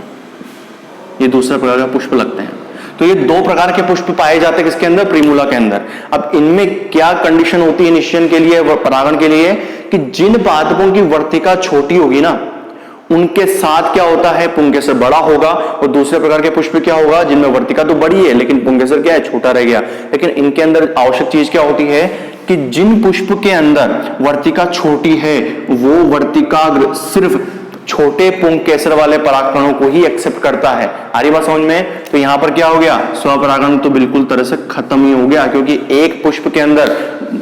ये दूसरा प्रकार का पुष्प लगते हैं। तो ये दो प्रकार के पुष्प पाए जाते हैं किसके अंदर? प्रीमूला के अंदर। अब इनमें क्या कंडीशन होती है निषेचन के लिए, परागण के लिए, कि जिन पादपों की वर्तिका छोटी होगी ना उनके साथ क्या होता है? पुंकेसर बड़ा होगा। और दूसरे प्रकार के पुष्प क्या होगा? जिनमें वर्तिका तो बड़ी है लेकिन पुंकेसर क्या है? छोटा रह गया। लेकिन इनके अंदर आवश्यक चीज क्या होती है कि जिन पुष्प के अंदर वर्तिका छोटी है वो वर्तिकाग्र सिर्फ छोटे पुंकेसर वाले परागकणों को ही एक्सेप्ट करता है। आ रही बात समझ में? तो यहां पर क्या हो गया? स्वपरागण तो बिल्कुल तरह से खत्म ही हो गया, क्योंकि एक पुष्प के अंदर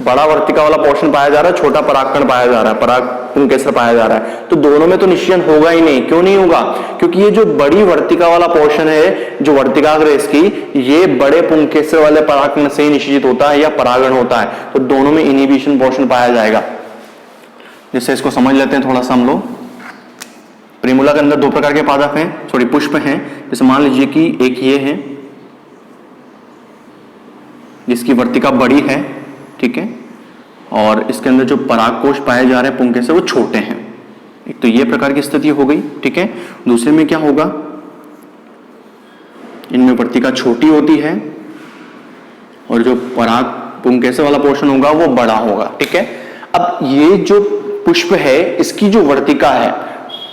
बड़ा वर्तिका वाला पोर्शन पाया जा रहा है, छोटा परागकण पाया जा रहा है, पराग पुंकेसर पाया जा रहा है। तो दोनों में तो निषेचन होगा ही नहीं। क्यों नहीं होगा? क्योंकि ये जो बड़ी वर्तिका वाला पोर्शन है, जो वर्तिकाग्र है इसकी, ये बड़े पुंकेसर वाले परागकण से ही निषेचित होता है या परागण होता है। तो दोनों में इनहिबिशन पोर्शन पाया जाएगा। जिससे इसको समझ लेते हैं थोड़ा सा हम लोग। प्रीमूला के अंदर दो प्रकार के पादप हैं, सॉरी पुष्प हैं। जैसे मान लीजिए कि एक ये है जिसकी वर्तिका बड़ी है, ठीक है, और इसके अंदर जो परागकोश पाए जा रहे हैं पुंकेसर वो छोटे हैं। एक तो ये प्रकार की स्थिति हो गई। ठीक है। दूसरे में क्या होगा? इनमें वर्तिका छोटी होती है और जो पराग पुंकेसर वाला पोर्शन होगा वो बड़ा होगा, ठीक है। अब ये जो पुष्प है इसकी जो वर्तिका है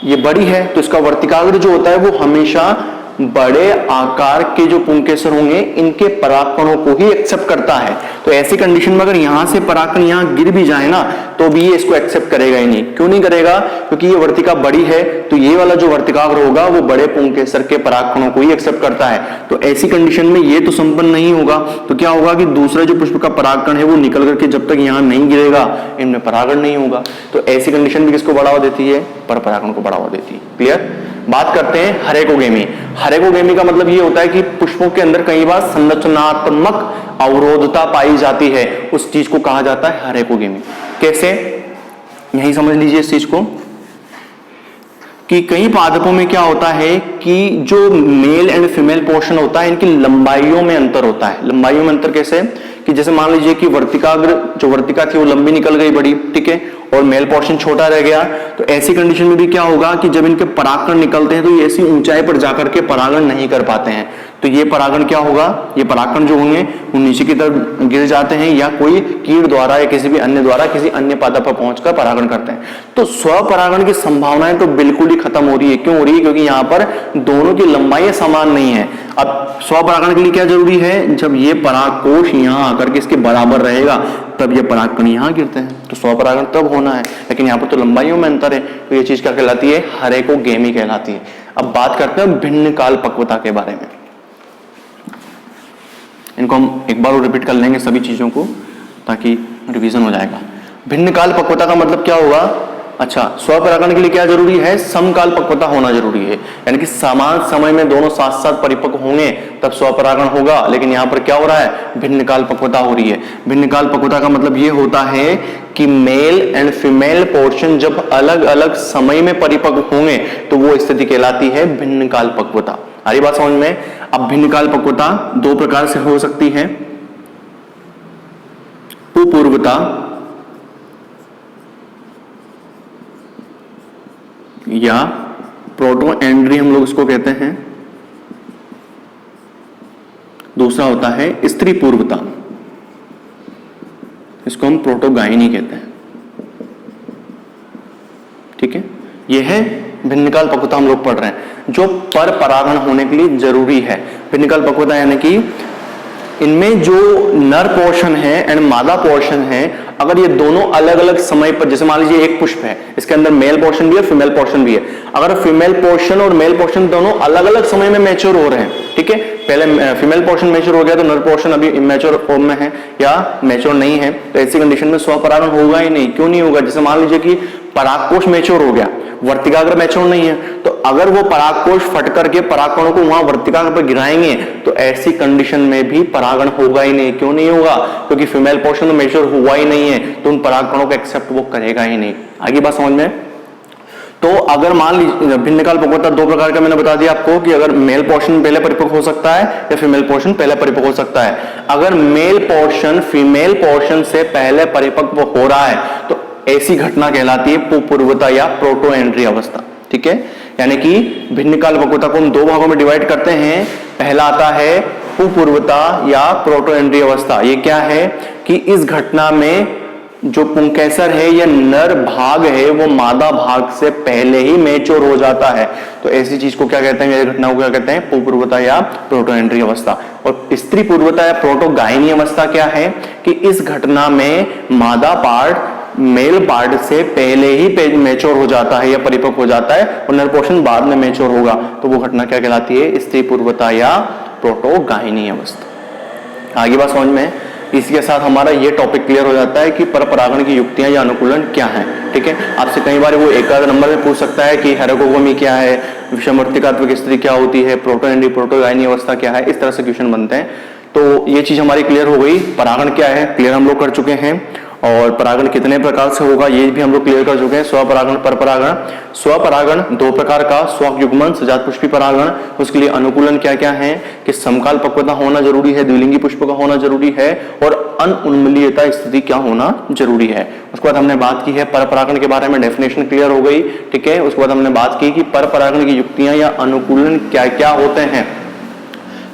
ये बड़ी है, तो इसका वर्तिकाग्र जो होता है वो हमेशा बड़े आकार के जो पुंकेसर होंगे इनके परागकणों को ही एक्सेप्ट करता है। तो ऐसी कंडीशन में अगर यहां से परागकण यहां गिर भी जाए ना तो भी ये इसको एक्सेप्ट करेगा ही नहीं। क्यों नहीं करेगा? क्योंकि ये वर्तिका बड़ी है, तो ये वाला जो वर्तिकाग्र होगा वो बड़े पुंकेसर के परागकणों को ही एक्सेप्ट करता है। तो ऐसी कंडीशन में ये तो संपन्न नहीं होगा, तो क्या होगा कि दूसरा जो पुष्प का परागकण है वो निकल करके जब तक यहां नहीं गिरेगा इनमें परागण नहीं होगा। तो ऐसी कंडीशन भी किसको बढ़ावा देती है? पर परागण को बढ़ावा देती है। क्लियर? बात करते हैं हरेकोगेमी। हरेकोगेमी का मतलब ये होता है कि पुष्पों के अंदर कई बार संरचनात्मक अवरोधता पाई जाती है, उस चीज को कहा जाता है हरेकोगेमी। कैसे? यही समझ लीजिए इस चीज को कि कई पादपों में क्या होता है कि जो मेल एंड फीमेल पोर्शन होता है इनकी लंबाइयों में अंतर होता है। लंबाइयों में अंतर कैसे? कि जैसे मान लीजिए कि वर्तिकाग्र जो वर्तिका थी वो लंबी निकल गई बड़ी, ठीक है, और मेल पोर्शन छोटा रह गया। तो ऐसी कंडीशन में भी क्या होगा कि जब इनके परागकण निकलते हैं तो ये ऐसी ऊंचाई पर जाकर के परागण नहीं कर पाते हैं। तो ये परागण क्या होगा? ये परागकण जो होंगे वो नीचे की तरफ गिर जाते हैं या कोई कीट द्वारा या किसी भी अन्य द्वारा किसी अन्य पादप पर पहुंचकर परागण करते हैं। तो स्वपरागण की संभावनाएं तो बिल्कुल ही खत्म हो रही है। क्यों हो रही है? क्योंकि यहाँ पर दोनों की लंबाई समान नहीं है। अब स्वपरागण के लिए क्या जरूरी है? जब ये परागकोश यहाँ आकर के इसके बराबर रहेगा तब ये परागकण यहाँ गिरते हैं, तो स्वपरागण तब होना है। लेकिन यहाँ पर तो लंबाइयों में अंतर है, तो ये चीज क्या कहलाती है? हरेकोगेमी कहलाती है। अब बात करते हैं भिन्न काल पक्वता के बारे में। इनको हम एक बार और रिपीट कर लेंगे सभी चीजों को ताकि रिवीजन हो जाएगा। भिन्न काल पक्वता का मतलब क्या होगा? अच्छा, स्वपरागण के लिए क्या जरूरी है? समकाल पक्वता होना जरूरी है, यानी कि समान समय में दोनों साथ साथ परिपक्व होंगे तब स्वपरागण होगा। लेकिन यहाँ पर क्या हो रहा है? भिन्न काल पक्वता हो रही है। भिन्न काल पक्वता का मतलब ये होता है कि मेल एंड फीमेल पोर्शन जब अलग अलग समय में परिपक्व होंगे तो वो स्थिति कहलाती है भिन्न काल पक्वता। आ रही बात समझ में? अब भिन्न काल पक्वता दो प्रकार से हो सकती है, पुपूर्वता या प्रोटो एंड्री हम लोग इसको कहते हैं। दूसरा होता है स्त्री पूर्वता, इसको हम प्रोटोगाइनी कहते हैं, ठीक है। यह है भिन्न काल पक्वता हम लोग पढ़ रहे हैं जो पर परागण होने के लिए जरूरी है। भिन्न काल पक्वता यानी कि इनमें जो नर पोर्शन है एंड मादा पोर्शन है, अगर ये दोनों अलग अलग समय पर, जैसे मान लीजिए एक पुष्प है, इसके अंदर मेल पोर्शन भी है फीमेल पोर्शन भी है, अगर फीमेल पोर्शन और मेल पोर्शन दोनों अलग अलग समय में मैच्योर हो रहे हैं, ठीक है, पहले फीमेल पोर्शन मैच्योर हो गया तो नर पोर्शन अभी इमैच्योर फॉर्म में है या मैच्योर नहीं है, तो ऐसी कंडीशन में स्वपरागण होगा ही नहीं। क्यों नहीं होगा? जैसे मान लीजिए कि परागकोश मैच्योर हो गया, वर्तिकाग्र मैच्योर नहीं है, तो अगर वो परागकोश फट करके परागकणों को वहां वर्तिकाग्र पर गिराएंगे तो ऐसी कंडीशन में भी परागण होगा ही नहीं। क्यों नहीं होगा? क्योंकि फीमेल पोर्शन तो मैच्योर हुआ ही नहीं है, तो उन परागकणों को एक्सेप्ट वो करेगा ही नहीं। आगे बात समझ में? तो अगर मान लीजिए भिन्न काल पक्वता दो प्रकार का मैंने बता दिया आपको कि अगर मेल पोर्शन पहले परिपक्व हो सकता है या फीमेल पोर्शन पहले परिपक्व हो सकता है। अगर मेल पोर्शन फीमेल पोर्शन से पहले परिपक्व हो रहा है तो ऐसी घटना कहलाती है पुपूर्वता या प्रोटो एंड्री अवस्था, ठीक है। यानी कि भिन्न काल पक्वता को हम दो भागों में डिवाइड करते हैं। पहला आता है पुपूर्वता या प्रोटो एंड्री अवस्था। ये क्या है कि इस घटना में जो पुंकेसर है या नर भाग है वो मादा भाग से पहले ही मैच्योर हो जाता है, तो ऐसी चीज को क्या कहते हैं, ऐसी घटना को क्या कहते हैं? पुपूर्वता या प्रोटो एंड्री अवस्था। और स्त्री पूर्वता या प्रोटोगाइनी अवस्था क्या है कि इस घटना में मादा पार्ट मेल पार्ट से पहले ही मैच्योर हो जाता है या परिपक्व हो जाता है और नर पोर्शन बाद में मैच्योर होगा, तो वो घटना क्या कहलाती है? स्त्री पूर्वता या प्रोटोगाइनी अवस्था। आगे बात समझ में? इसके साथ हमारा ये टॉपिक क्लियर हो जाता है कि परपरागण की युक्तियां या अनुकूलन क्या है, ठीक है। आपसे कई बार वो एक आध नंबर में पूछ सकता है कि हेरेकोगोमी क्या है, विषमवर्तिकात्मक स्त्री क्या होती है, प्रोटो एंड्री प्रोटोगाइनी अवस्था क्या है, इस तरह से क्वेश्चन बनते हैं। तो ये चीज हमारी क्लियर हो गई। परागण क्या है क्लियर हम लोग कर चुके हैं, और परागण कितने प्रकार से होगा ये भी हम लोग क्लियर कर चुके हैं। स्वपरागण, परपरागण। स्वपरागण दो प्रकार का, स्वयुग्मन, सजात पुष्पी परागण। उसके लिए अनुकूलन क्या क्या है कि समकाल पक्वता होना जरूरी है, द्विलिंगी पुष्प का होना जरूरी है, और अनउन्मूलियता स्थिति क्या होना जरूरी है। उसके बाद हमने बात की है परपरागण के बारे में, डेफिनेशन क्लियर हो गई, ठीक है। उसके बाद हमने बात की कि परपरागण की युक्तियां या अनुकूलन क्या क्या होते हैं।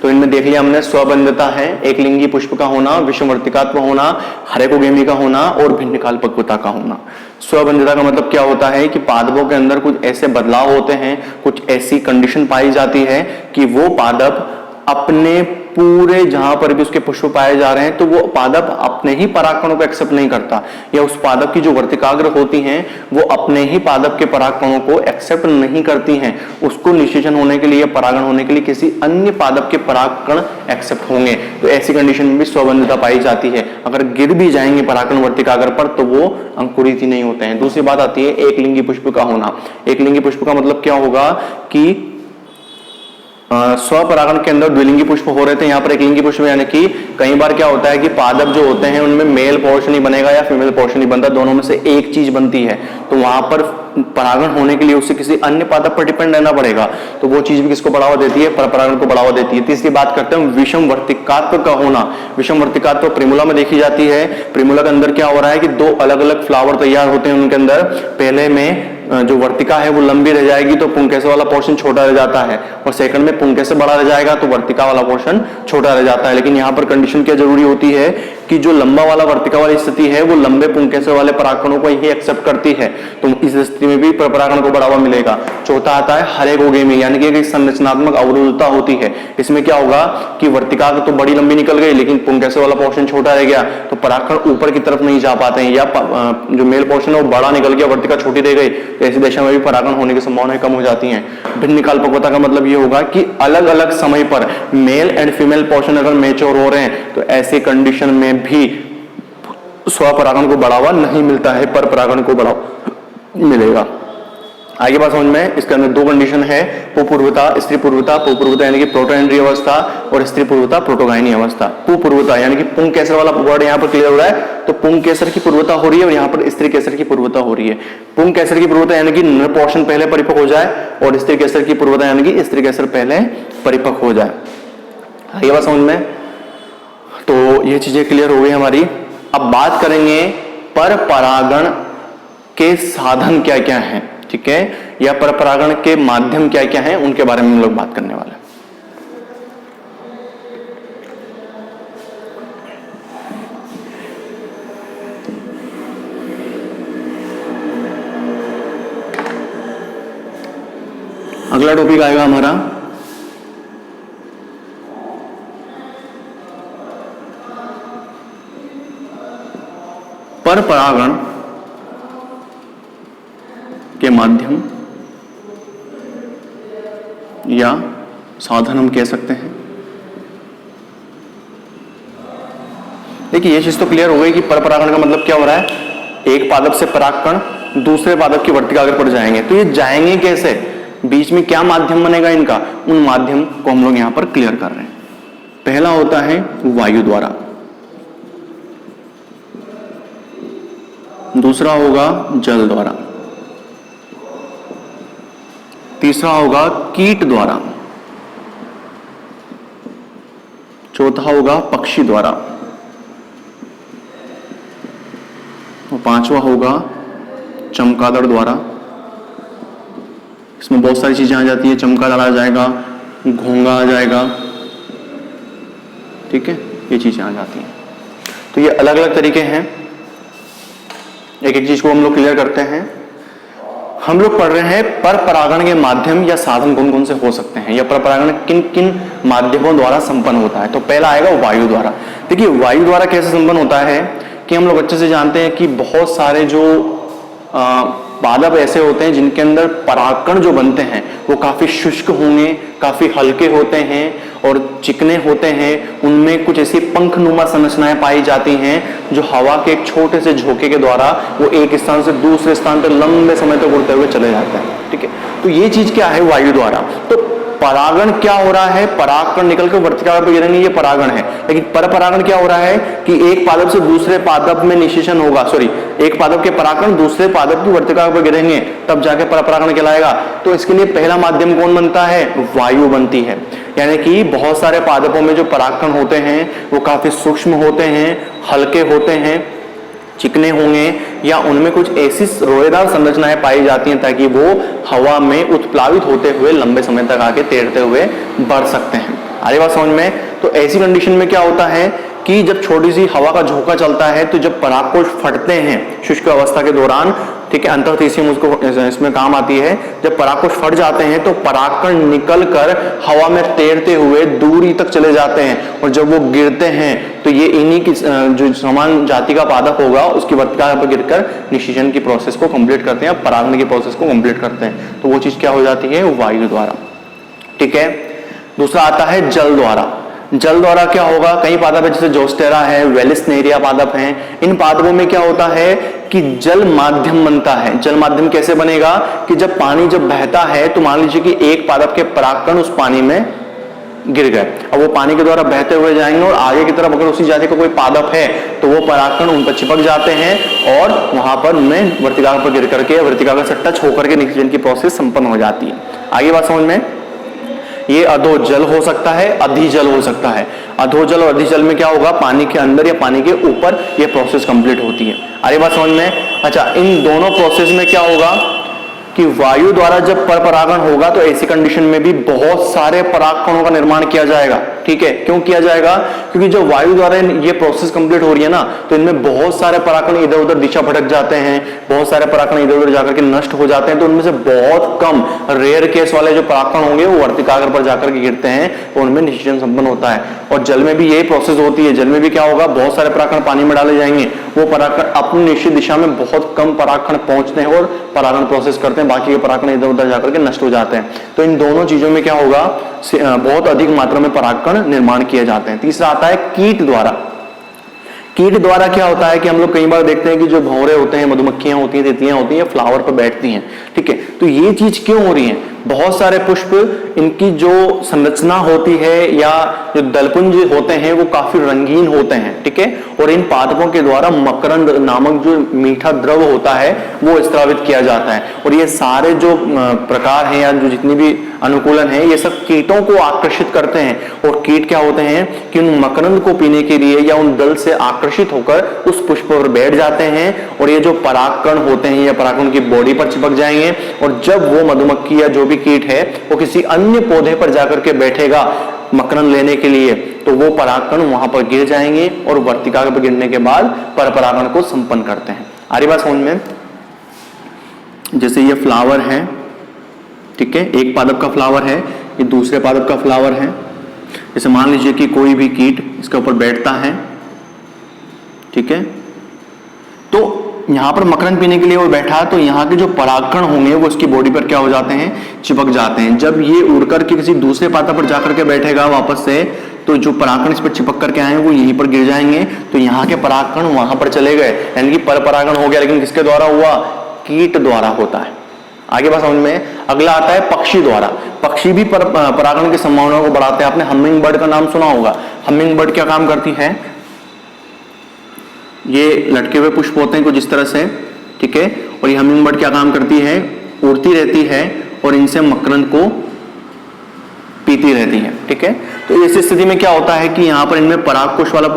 तो इनमें देख लिया हमने, स्वबंधता है, एक लिंगी पुष्प का होना, विषमवर्तिकात्व होना, हरेकोगेमी का होना और भिन्न कालपक्वता का होना। स्वबंधता का मतलब क्या होता है कि पादपों के अंदर कुछ ऐसे बदलाव होते हैं, कुछ ऐसी कंडीशन पाई जाती है कि वो पादप अपने पूरे जहां पर भी उसके पुष्प पाए जा रहे हैं तो वो पादप अपने ही परागकणों को एक्सेप्ट नहीं करता, या उस पादप की जो वर्तिकाग्र होती हैं वो अपने ही पादप के परागकणों को एक्सेप्ट नहीं करती हैं, उसको निषेचन होने के लिए, परागण होने के लिए किसी अन्य पादप के परागकण एक्सेप्ट होंगे। तो ऐसी कंडीशन में भी स्वबंधता पाई जाती है। अगर गिर भी जाएंगे परागकण वर्तिकाग्र पर तो वो अंकुरित ही नहीं होते हैं। दूसरी बात आती है एक लिंगी पुष्प का होना। एक लिंगी पुष्प का मतलब क्या होगा कि स्वपरागण के अंदर द्विलिंगी पुष्प हो रहे थे, यहाँ पर एक लिंगी पुष्प, यानी कि कई बार क्या होता है कि पादप जो होते हैं उनमें मेल पोर्शन ही बनेगा या फीमेल पोर्शन ही बनता, दोनों में से एक चीज बनती है, तो वहां पर परागण होने के लिए उससे किसी अन्य पादप पर डिपेंड रहना पड़ेगा, तो वो चीज भी किसको बढ़ावा देती है, परपरागण को बढ़ावा देती है। तीसरी बात करते हैं विषम वर्तिकात्व का होना। विषम वर्तिकात्व प्रिमुला में देखी जाती है। प्रिमुला के अंदर क्या हो रहा है कि दो अलग अलग फ्लावर तैयार होते हैं उनके अंदर, पहले में जो वर्तिका है वो लंबी रह जाएगी तो पुंकेसर वाला पोर्शन छोटा रह जाता है, और सेकंड में पुंकेसर बड़ा रह जाएगा तो वर्तिका वाला पोर्शन छोटा रह जाता है। लेकिन यहाँ पर कंडीशन क्या जरूरी होती है कि जो लंबा वाला वर्तिका वाली स्थिति है वो लंबे पुंकेसर वाले परागकणों को ही एक्सेप्ट करती है, तो इस स्थिति में भी परागण को बढ़ावा मिलेगा। चौथा आता है हरेकोगेमी, यानी कि एक संरचनात्मक अवरोधता होती है। इसमें क्या होगा कि वर्तिका तो बड़ी लंबी निकल गई लेकिन पुंकेसर वाला पोर्शन छोटा रह गया, तो परागकण ऊपर की तरफ नहीं जा पाते हैं, या जो मेल पोर्शन है वो बड़ा निकल गया, वर्तिका छोटी रह गई, तो ऐसी दशा में भी परागण होने की संभावनाएं कम हो जाती हैं। भिन्न कालपक्वता का मतलब ये होगा कि अलग अलग समय पर मेल एंड फीमेल पोर्शन अगर मैच्योर हो रहे हैं तो ऐसी कंडीशन में भी स्वपरागण को बढ़ावा नहीं मिलता है, पर परागण को बढ़ावा मिलेगा। आगे बात समझ में, इसके अंदर दो कंडीशन है, पुपूर्वता, स्त्री पूर्वता। पुपूर्वता यानी कि प्रोटोएंड्री अवस्था, और स्त्री पूर्वता प्रोटोगाइनी अवस्था। पुपूर्वता यानी कि पुंकेसर वाला वर्ड यहाँ पर क्लियर हो रहा है, तो पुंकेसर की पूर्वता हो रही है और यहाँ पर स्त्री केसर की पूर्वता हो रही है। पुंकेसर की पूर्वता यानी कि नर पोर्शन पहले परिपक्व हो जाए, और स्त्री केसर की पूर्वता यानी कि स्त्री केसर पहले परिपक्व हो जाए। आगे बात समझ में, तो ये चीजें क्लियर हो गई हमारी। अब बात करेंगे पर परागण के साधन क्या क्या हैं, ठीक है, या पर परागण के माध्यम क्या क्या हैं, उनके बारे में हम लोग बात करने वाले हैं। अगला टॉपिक आएगा हमारा पर परागण के माध्यम या साधन हम कह सकते हैं। देखिए ये चीज तो क्लियर हो गई कि पर परागण का मतलब क्या हो रहा है, एक पादप से परागकण दूसरे पादप की वर्तिकाग्र पर जाएंगे, तो ये जाएंगे कैसे, बीच में क्या माध्यम बनेगा इनका, उन माध्यम को हम लोग यहां पर क्लियर कर रहे हैं। पहला होता है वायु द्वारा, दूसरा होगा जल द्वारा, तीसरा होगा कीट द्वारा, चौथा होगा पक्षी द्वारा, और पांचवा होगा चमगादड़ द्वारा। इसमें बहुत सारी चीजें आ जाती है, चमगादड़ आ जाएगा, घोंगा आ जाएगा, ठीक है, ये चीजें आ जाती हैं। तो ये अलग अलग तरीके हैं, एक एक चीज को हम लोग क्लियर करते हैं। हम लोग पढ़ रहे हैं पर परागण के माध्यम या साधन कौन कौन से हो सकते हैं, या पर परागण किन किन माध्यमों द्वारा संपन्न होता है। तो पहला आएगा वायु द्वारा। देखिए वायु द्वारा कैसे संपन्न होता है कि हम लोग अच्छे से जानते हैं कि बहुत सारे जो पादप ऐसे होते हैं जिनके अंदर परागकण जो बनते हैं वो काफी शुष्क होंगे, काफी हल्के होते हैं और चिकने होते हैं। उनमें कुछ ऐसी पंखनुमा संरचनाएं पाई जाती हैं जो हवा के एक छोटे से झोंके के द्वारा वो एक स्थान से दूसरे स्थान पर लंबे समय तक उड़ते हुए चले जाते हैं, ठीक है। तो ये चीज क्या है, वायु द्वारा। तो परागण क्या हो रहा है, परागकण निकल के वर्तिकाग्र पर गिरेंगे, ये परागण है। लेकिन पर परागण क्या हो रहा है कि एक पादप से दूसरे पादप में निषेचन होगा, एक पादप के परागकण दूसरे पादप की वर्तिकाग्र पर गिरेंगे, तब जाके पर परागण कहलाएगा। तो इसके लिए पहला माध्यम कौन बनता है, वायु बनती है। यानी कि बहुत सारे पादपों में जो परागकण होते हैं वो काफी सूक्ष्म होते हैं, हल्के होते हैं, चिकने होंगे, या उनमें कुछ ऐसी रोएदार संरचनाएं पाई जाती हैं ताकि वो हवा में उत्प्लावित होते हुए लंबे समय तक आगे तैरते हुए बढ़ सकते हैं। आगे बात समझ में? तो ऐसी कंडीशन में क्या होता है कि जब छोटी सी हवा का झोंका चलता है तो जब परागकोश फटते हैं शुष्क अवस्था के दौरान, ठीक है, अंतःस्थितियां मुझको इसमें काम आती है, जब परागकोश फट जाते हैं तो परागकण निकलकर हवा में तैरते हुए दूरी तक चले जाते हैं और जब वो गिरते हैं तो ये इन्हीं की जो समान जाति का पादप होगा उसकी वर्तिका पर गिरकर निषेचन की प्रोसेस को कंप्लीट करते हैं, परागण की प्रोसेस को कंप्लीट करते हैं। तो वो चीज क्या हो जाती है? वायु द्वारा, ठीक है। दूसरा आता है जल द्वारा। जल द्वारा क्या होगा? कई पादप है जैसे जोस्टेरा है, वेलिस्नेरिया पादप हैं। इन पादपों में क्या होता है कि जल माध्यम बनता है। जल माध्यम कैसे बनेगा कि जब पानी जब बहता है तो मान लीजिए कि एक पादप के परागकण उस पानी में गिर गए, अब वो पानी के द्वारा बहते हुए जाएंगे और आगे की तरफ अगर उसी जाति का कोई पादप है तो वो परागकण उन पर चिपक जाते हैं और वहां पर उनमें वर्तिका पर गिर करके वर्तिका से टच होकर के निषेचन की प्रोसेस संपन्न हो जाती है। आगे बात समझ में? ये अधोजल हो सकता है, अधिजल हो सकता है। अधोजल और अधिजल में क्या होगा? पानी के अंदर या पानी के ऊपर ये प्रोसेस कंप्लीट होती है। आगे बात समझ में? अच्छा, इन दोनों प्रोसेस में क्या होगा कि वायु द्वारा जब परपरागण होगा तो ऐसी कंडीशन में भी बहुत सारे परागकणों का निर्माण किया जाएगा, ठीक है। क्यों किया जाएगा? क्योंकि जब वायु द्वारा ये प्रोसेस कंप्लीट हो रही है ना तो इनमें बहुत सारे परागकण इधर उधर दिशा भटक जाते हैं, बहुत सारे परागकण इधर उधर जाकर के नष्ट हो जाते हैं। तो उनमें से बहुत कम रेयर केस वाले जो परागकण होंगे वो वर्तिकाग्र पर जाकर के गिरते हैं तो उनमें निषेचन संपन्न होता है। और जल में भी यही प्रोसेस होती है। जल में भी क्या होगा? बहुत सारे परागकण पानी में डाले जाएंगे, वो परागकण अपनी निश्चित दिशा में बहुत कम परागकण पहुंचते हैं और परागण प्रोसेस करते हैं, बाकी के परागकण इधर उधर जाकर के नष्ट हो जाते हैं। तो इन दोनों चीजों में क्या होगा? बहुत अधिक मात्रा में परागकण निर्माण किए जाते हैं। तीसरा आता है कीट द्वारा। कीट द्वारा क्या होता है कि हम लोग कई बार देखते हैं कि जो भंवरे होते हैं, मधुमक्खियां होती हैं, तितलियां होती हैं, फ्लावर पर बैठती हैं, ठीक है। तो ये चीज क्यों हो रही है? बहुत सारे पुष्प, इनकी जो संरचना होती है या जो दलपुंज होते हैं वो काफी रंगीन होते हैं, ठीक है। और इन पादपों के द्वारा मकरंद नामक जो मीठा द्रव होता है वो स्त्रावित किया जाता है। और ये सारे जो प्रकार हैं या जो जितनी भी अनुकूलन है ये सब कीटों को आकर्षित करते हैं। और कीट क्या होते हैं कि उन मकरंद को पीने के लिए या उन दल से आकर्षित होकर उस पुष्प पर बैठ जाते हैं और ये जो परागकण होते हैं या परागकण की बॉडी पर चिपक जाएंगे। और जब वो मधुमक्खी या जो भी कीट है वो किसी अन्य पौधे पर जाकर के बैठेगा मकरंद लेने के लिए तो वो परागकण वहां पर गिर जाएंगे और वर्तिका पर गिरने के बाद परपरागण को संपन्न करते हैं। आ रही बात समझ में? जैसे ये फ्लावर है, ठीक है, एक पादप का फ्लावर है, ये दूसरे पादप का फ्लावर है। जैसे मान लीजिए कि कोई भी कीट इसके ऊपर बैठता है, ठीक है, तो यहां पर मकरंद पीने के लिए वो बैठा तो यहाँ के जो परागकण होंगे वो इसकी बॉडी पर क्या हो जाते हैं? चिपक जाते हैं। जब ये उड़कर के किसी दूसरे पादप पर जाकर के बैठेगा वापस से तो जो परागकण इस पर चिपक करके आए वो यहीं पर गिर जाएंगे। तो यहाँ के परागकण वहां पर चले गए, यानी कि परपरागण हो गया। लेकिन किसके द्वारा हुआ? कीट द्वारा होता है। आगे बात समझ में? अगला आता है पक्षी द्वारा। पक्षी भी परागण की संभावना को बढ़ाते हैं। आपने हमिंग बर्ड का नाम सुना होगा। हमिंग बर्ड क्या काम करती है? ये लटके हुए पुष्प होते हैं कुछ इस तरह से, ठीक है, और ये हमिंग बर्ड क्या काम करती है? उड़ती रहती है और इनसे मकरंद को पीती रहती है, ठीक है। तो इस स्थिति में क्या होता है कि यहाँ पर इनमें परागकोश वाला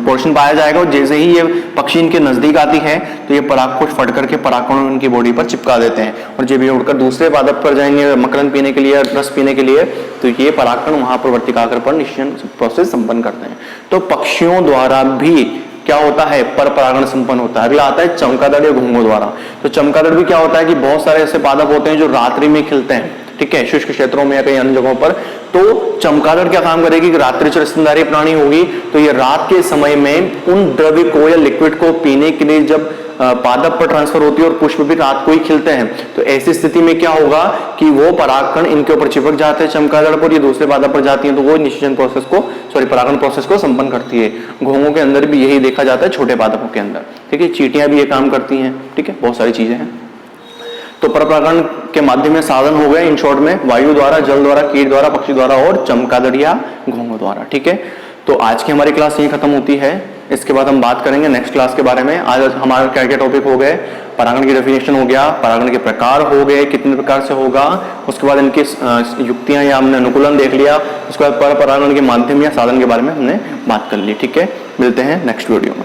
पोर्शन पाया जाएगा और जैसे ही ये पक्षी इनके नजदीक आती है तो ये परागकोश फट करके परागकण इनकी बॉडी पर चिपका देते हैं और जब ये उड़कर दूसरे पादप पर जाएंगे मकरंद पीने के लिए, रस पीने के लिए, तो ये परागकण वहां पर वर्तिकाग्र पर निषेचन प्रोसेस संपन्न करते हैं। तो पक्षियों द्वारा भी क्या होता है? परपरागण संपन्न होता है। अगला आता है चमगादड़ या घोंघों द्वारा। तो चमगादड़ भी क्या होता है कि बहुत सारे ऐसे पादप होते हैं जो रात्रि में खिलते हैं, ठीक है, शुष्क क्षेत्रों में या कई अन्य जगहों पर। तो चमगादड़ क्या काम करेगी कि रात्रिचर स्तनधारी प्राणी होगी तो ये रात के समय में उन द्रव्य को या लिक्विड को पीने के लिए जब पादप पर ट्रांसफर होती है और पुष्प भी रात को ही खिलते हैं तो ऐसी स्थिति में क्या होगा कि वो परागकण इनके ऊपर चिपक जाते हैं चमगादड़ पर, ये दूसरे पादप पर जाती हैं तो वो निषेचन प्रोसेस को परागण प्रोसेस को संपन्न करती है। घोंघों के अंदर भी यही देखा जाता है, छोटे पादपों के अंदर, ठीक है। चींटियां भी ये काम करती हैं, ठीक है, बहुत सारी चीजें हैं। तो परपरागण के माध्यम में साधन हो गए इन शॉर्ट में वायु द्वारा, जल द्वारा, कीट द्वारा, पक्षी द्वारा और चमगादड़ या घोंघों द्वारा, ठीक है। तो आज की हमारी क्लास यही खत्म होती है। इसके बाद हम बात करेंगे नेक्स्ट क्लास के बारे में। आज हमारे क्या क्या टॉपिक हो गए? परागण की डेफिनेशन हो गया, परागण के प्रकार हो गए, कितने प्रकार से होगा, उसके बाद इनकी युक्तियां या हमने अनुकूलन देख लिया, उसके बाद परपरागण के माध्यम या साधन के बारे में हमने बात कर ली, ठीक है। मिलते हैं नेक्स्ट वीडियो में।